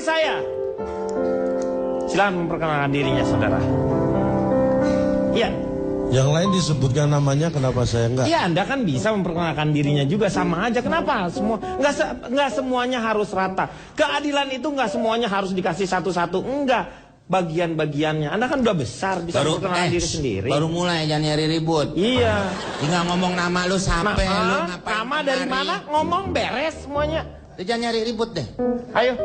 saya. Silakan memperkenalkan dirinya, saudara. Iya. Yang lain disebutkan namanya, kenapa saya enggak? Iya, Anda kan bisa memperkenalkan dirinya juga, sama aja. Kenapa? Nggak semuanya harus rata. Keadilan itu nggak semuanya harus dikasih satu-satu. Enggak. Bagian-bagiannya. Anda kan udah besar, bisa memperkenalkan diri sendiri. Baru mulai, jangan nyari ribut. Iya. Tinggal ngomong nama lu sampai lu ngapain. Nama dari mana? Ngomong beres semuanya. Jangan nyari ribut deh. Ayo.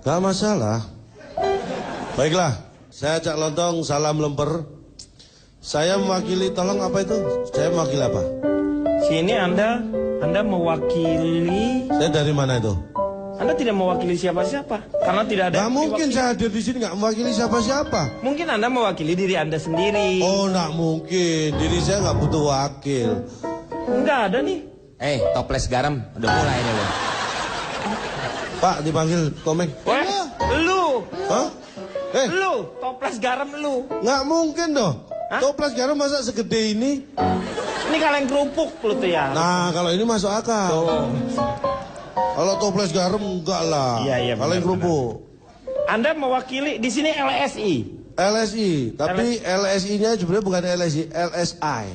Gak masalah. Baiklah, saya Cak Lontong, salam lemper. Saya mewakili, tolong apa itu? Saya mewakili apa? Sini Anda mewakili. Saya dari mana itu? Anda tidak mewakili siapa-siapa, karena tidak ada. Gak mungkin saya hadir di sini gak mewakili siapa-siapa. Mungkin Anda mewakili diri Anda sendiri. Oh, gak mungkin. Diri saya gak butuh wakil. Enggak ada nih. Toples garam udah mulai deh lu. Pak, dipanggil Komeng. Weh, lu. Hah? Lu, toples garam lu. Gak mungkin dong. Hah? Toples garam masa segede ini? Ini kaleng kerupuk lu tuh ya. Nah, kalau ini masuk akal. Tuh. Kalau toples garam enggak lah. Iya, kaleng kerupuk. Anda mewakili di sini LSI. LSI, tapi LSI-nya sebenarnya bukan LSI, LSI.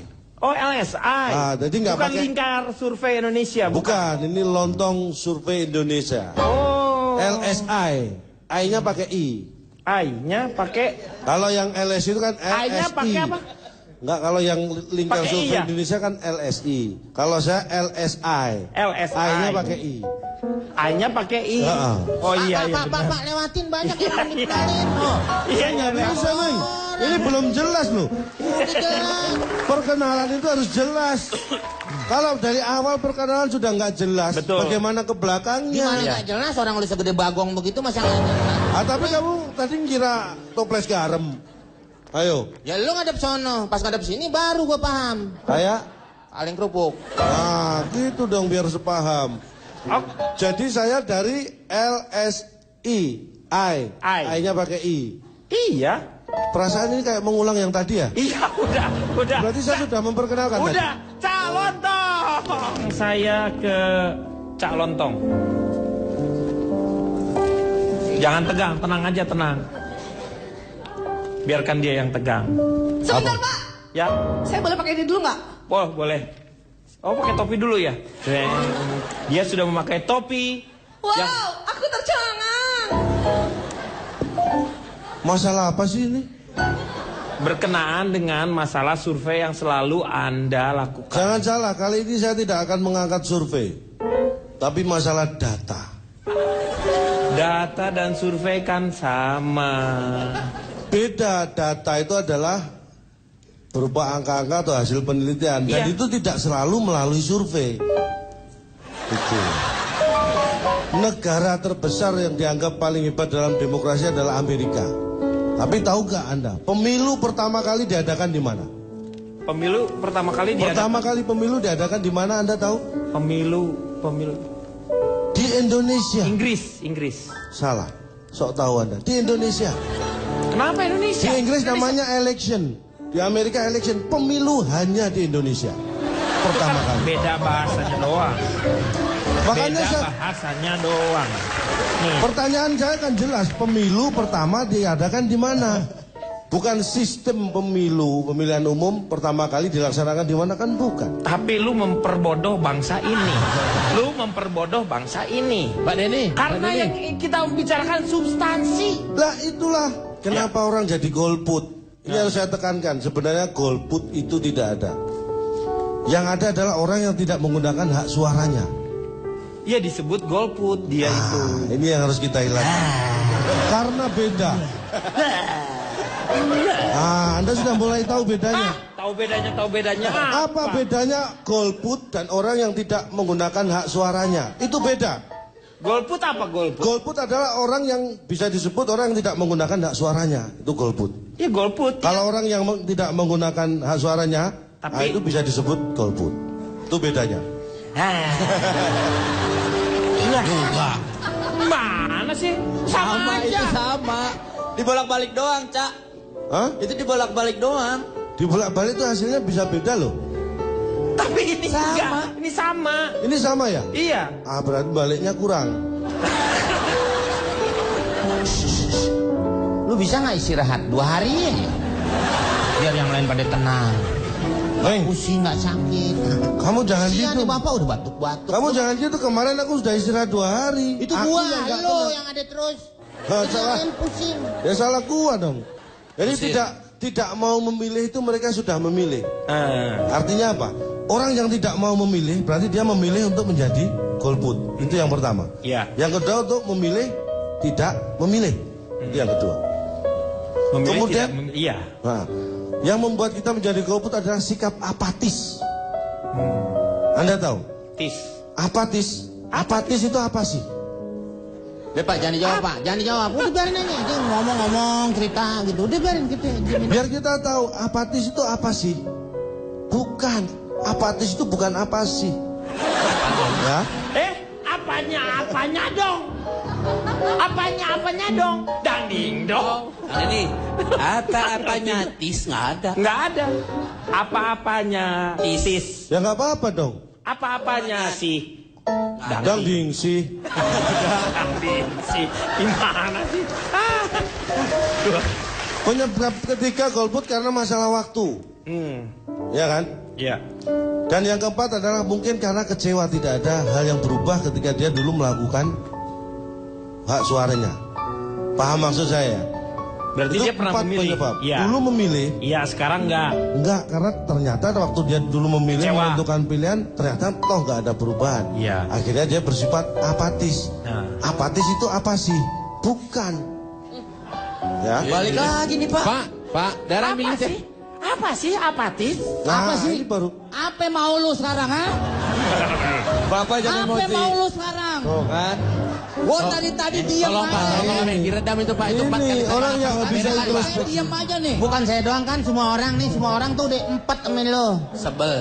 Oh, LSI. Ah, jadi nggak bukan pakai Lingkar Survei Indonesia, bukan. Ini Lontong Survei Indonesia. Oh. LSI, I-nya pakai I. I-nya pakai. Kalau yang LSI itu kan LSI. I-nya pakai apa? Enggak, kalau yang Lingkar Pakai I Survei ya? Indonesia kan LSI. Kalau saya LSI. LSI. I-nya pakai I. I-nya pakai I. Oh iya, iya benar. Pak, lewatin banyak yang meninggalin. Iya, Nggak bisa, Neng. Ini belum jelas loh. Perkenalan itu harus jelas. Kalau dari awal perkenalan sudah nggak jelas, betul. Bagaimana ke belakangnya? Gimana nggak jelas orang lu segede bagong begitu masa nggak jelas? Tapi kamu tadi kira toples garam. Ayo. Ya lu ngadep sono, pas ngadep sini baru gua paham. Kayak? Kaleng kerupuk. Nah, gitu dong biar sepaham. Jadi saya dari LSI, I-nya pakai I. Iya. Perasaan ini kayak mengulang yang tadi ya? Iya, udah. Berarti saya sudah memperkenalkan. Udah, Cak Lontong. Saya ke Cak Lontong. Jangan tegang, tenang aja, tenang. Biarkan dia yang tegang. Sebentar, Pak. Ya. Saya boleh pakai ini dulu nggak? Oh, boleh. Oh, pakai topi dulu ya? Dia sudah memakai topi. Wow, aku tercengang. Masalah apa sih ini? Berkenaan dengan masalah survei yang selalu Anda lakukan. Jangan salah, kali ini saya tidak akan mengangkat survei. Tapi masalah data. Data dan survei kan sama. Beda, data itu adalah berupa angka-angka atau hasil penelitian. Dan itu tidak selalu melalui survei. Itu. Negara terbesar yang dianggap paling hebat dalam demokrasi adalah Amerika. Tapi tahu gak Anda, pemilu pertama kali diadakan di mana? Pemilu pertama kali diadakan. Pertama kali pemilu diadakan di mana Anda tahu? Pemilu. Di Indonesia. Inggris. Salah. Sok tahu Anda. Di Indonesia. Kenapa Indonesia? Di Inggris namanya election. Di Amerika election. Pemilu hanya di Indonesia. Pertama kali. Beda bahasanya doang. Makanya bahasanya doang. Nih. Pertanyaan saya kan jelas. Pemilu pertama diadakan di mana? Bukan sistem pemilu, pemilihan umum pertama kali dilaksanakan di mana, kan bukan. Tapi lu memperbodoh bangsa ini. Lu memperbodoh bangsa ini. Mbak Deni. Karena yang kita bicarakan substansi. Lah itulah kenapa orang jadi golput. Ini harus saya tekankan. Sebenarnya golput itu tidak ada. Yang ada adalah orang yang tidak menggunakan hak suaranya. Ya disebut golput dia itu. Ini yang harus kita hilangkan. Karena beda. Anda sudah mulai tahu bedanya. Tahu bedanya. Apa bedanya golput dan orang yang tidak menggunakan hak suaranya? Itu beda. Golput apa golput? Golput adalah orang yang bisa disebut orang yang tidak menggunakan hak suaranya. Itu golput. Ya golput. Kalau orang yang tidak menggunakan hak suaranya, itu bisa disebut golput. Itu bedanya. Enggak. Mana sih? Sama aja. Itu sama. Dibolak-balik doang, Cak. Hah? Itu dibolak-balik doang. Dibolak-balik itu hasilnya bisa beda loh. Tapi ini sama. enggak. Ini sama. Ini sama ya? Iya. Berarti baliknya kurang. Lu bisa nggak istirahat 2 hari aja? Biar yang lain pada tenang. Neng, Pusing nggak sakit. kamu jangan Iya gitu. nih bapak udah batuk-batuk. Kamu jangan gitu, kemarin aku sudah istirahat 2 hari. Itu Aku gua, yang nggak lo tenang. yang ada terus. Nggak Jadi salah. yang pusing. Ya salah gua dong. Jadi tidak mau memilih itu mereka sudah memilih. Artinya apa? Orang yang tidak mau memilih berarti dia memilih untuk menjadi golput. Itu yang pertama. Iya. Yang kedua untuk memilih tidak memilih. Itu yang kedua. Memilih Kemudian- tidak iya. Nah, yang membuat kita menjadi golput adalah sikap apatis. Anda tahu? Tis. Apatis. Apatis itu apa sih? Deh Pak, jangan dijawab Pak, jangan dijawab. Udah biarin aja, dia ngomong-ngomong cerita gitu. Udah biarin kita. Biar kita tahu apatis itu apa sih? Bukan. Apatis itu bukan apa sih? Ya. Apanya dong? Apanya dong? Danding dong. Ada nih, apa-apanya tis nggak ada. Nggak ada. Apa-apanya tis. Ya nggak apa-apa dong. Apa-apanya sih? Dangding sih. Danding sih. Gimana sih? Penyebab ketiga golput karena masalah waktu. Ya kan? Iya. Dan yang keempat adalah mungkin karena kecewa tidak ada hal yang berubah ketika dia dulu melakukan hak suaranya. Paham maksud saya? Berarti Itu dia pernah 4 memilih. penyebab. Iya. Dulu memilih, Iya, sekarang nggak. enggak, karena ternyata waktu dia dulu memilih Kecewa. menentukan pilihan, ternyata toh nggak ada perubahan. Iya. Akhirnya dia bersifat apatis. Nah. Apatis itu apa sih? Bukan. Ya. Balik lagi nih Pak. Pak, darah milih teh. Apa sih apatis? Nah, Apa sih? ini baru. Apa mau lu sekarang, ha? Bapak jangan Apa emosi. mau lu sekarang? Oh kan? Gua tadi diam Tolong Pak, aja. tolong nih, diredam itu Pak. Itu 4 kali. Ini orang yang nggak bisa Saya introspeksi. diam aja nih. Bukan saya doang kan, semua orang nih, semua orang tuh udah empet temen lo. Sebel.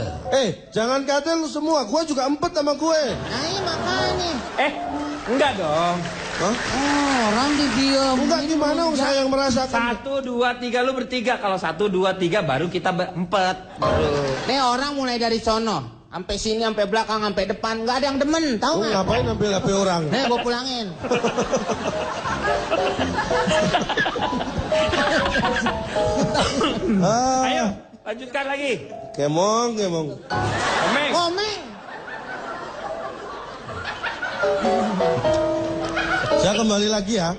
Jangan kata lu semua, gua juga empet sama gue. Nah ini makanya. Enggak dong. Hah? Oh, orang diam. Enggak gimana saya yang merasakan. 1, 2, 3 lu bertiga. Kalau 1, 2, 3 baru kita berempat. Baru. Nih orang mulai dari sono, sampai sini, sampai belakang, sampai depan, nggak ada yang demen, tahu Lu nggak? ngapain ambil HP orang? Nih gua pulangin. Ayo, lanjutkan lagi. Kemong. Komeng. Komeng. Saya kembali lagi ya.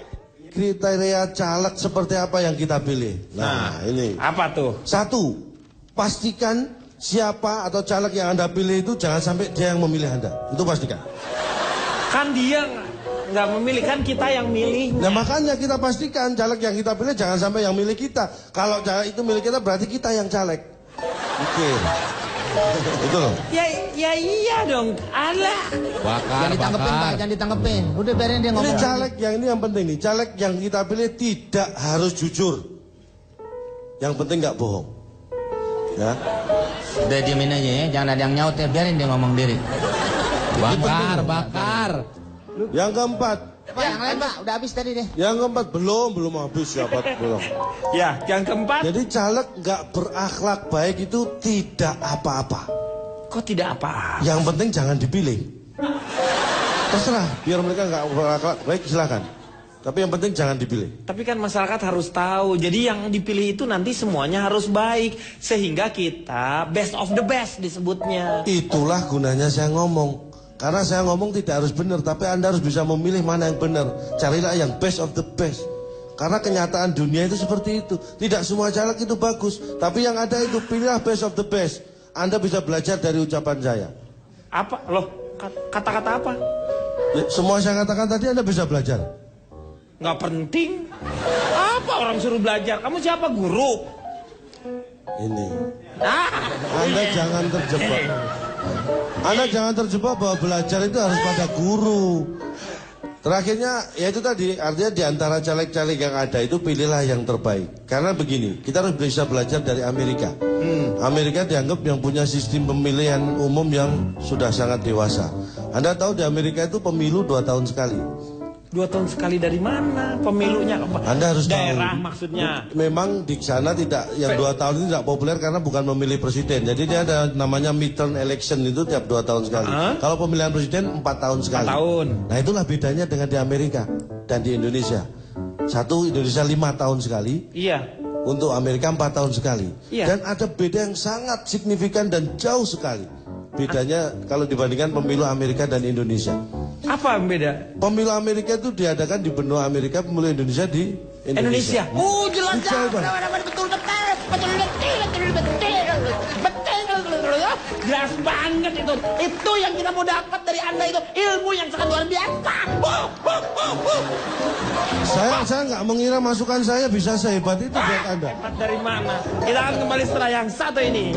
Kriteria caleg seperti apa yang kita pilih? Nah, ini. Apa tuh? 1. Pastikan siapa atau caleg yang Anda pilih itu jangan sampai dia yang memilih Anda. Itu pastikan. Kan dia nggak memilih, kan kita yang milih. Nah makanya kita pastikan caleg yang kita pilih jangan sampai yang milih kita. Kalau caleg itu milih kita berarti kita yang caleg. Oke. Itu loh. Ya iya dong. Alah. Jangan ditanggepin Pak, jangan ditanggepin. Udah biarin dia Ini ngomong. caleg yang ini yang penting nih. Caleg yang kita pilih tidak harus jujur. Yang penting nggak bohong. Ya. Udah diemin aja ya, jangan ada yang nyaut ya, biarin dia ngomong diri. Bakar. Yang keempat. Pak, yang lain Pak, udah habis tadi deh. Yang keempat belum habis siapa belum. Ya, yang keempat. Jadi caleg nggak berakhlak baik itu tidak apa-apa. Kok tidak apa? Yang penting jangan dipilih. Terserah, biar mereka nggak berakhlak baik silakan. Tapi yang penting jangan dipilih. Tapi kan masyarakat harus tahu. Jadi yang dipilih itu nanti semuanya harus baik. Sehingga kita best of the best disebutnya. Itulah gunanya saya ngomong. Karena saya ngomong tidak harus benar, tapi Anda harus bisa memilih mana yang benar. Carilah yang best of the best. Karena kenyataan dunia itu seperti itu. Tidak semua caleg itu bagus, tapi yang ada itu pilihlah best of the best. Anda bisa belajar dari ucapan saya. Apa? Loh, kata-kata apa? Ya, semua saya katakan tadi Anda bisa belajar. Nggak penting. Apa orang suruh belajar? Kamu siapa, guru? Ini. Ah, Anda jangan terjebak. Anda jangan terjebak bahwa belajar itu harus pada guru. Terakhirnya, ya itu tadi, artinya di antara caleg-caleg yang ada itu pilihlah yang terbaik. Karena begini, kita harus bisa belajar dari Amerika. Amerika dianggap yang punya sistem pemilihan umum yang sudah sangat dewasa. Anda tahu di Amerika itu pemilu 2 tahun sekali. 2 tahun sekali dari mana pemilunya? Anda harus tahu. Daerah maksudnya. Memang di sana tidak, yang 2 tahun ini tidak populer karena bukan memilih presiden. Jadi dia ada namanya midterm election itu tiap 2 tahun sekali. Kalau pemilihan presiden 4 tahun sekali. 4 tahun. Nah itulah bedanya dengan di Amerika dan di Indonesia. Satu Indonesia 5 tahun sekali, Iya. untuk Amerika 4 tahun sekali. Iya. Dan ada beda yang sangat signifikan dan jauh sekali. Bedanya kalau dibandingkan pemilu Amerika dan Indonesia. Apa yang beda? Pemilu Amerika itu diadakan di benua Amerika, pemilu Indonesia di Indonesia. Oh jelas Jauh, Bang. betul jelas banget itu. Itu yang kita mau dapat dari Anda itu ilmu yang sangat luar biasa. Saya nggak mengira masukan saya bisa sehebat itu buat Anda. Hebat dari mana? Kita akan kembali setelah yang satu ini.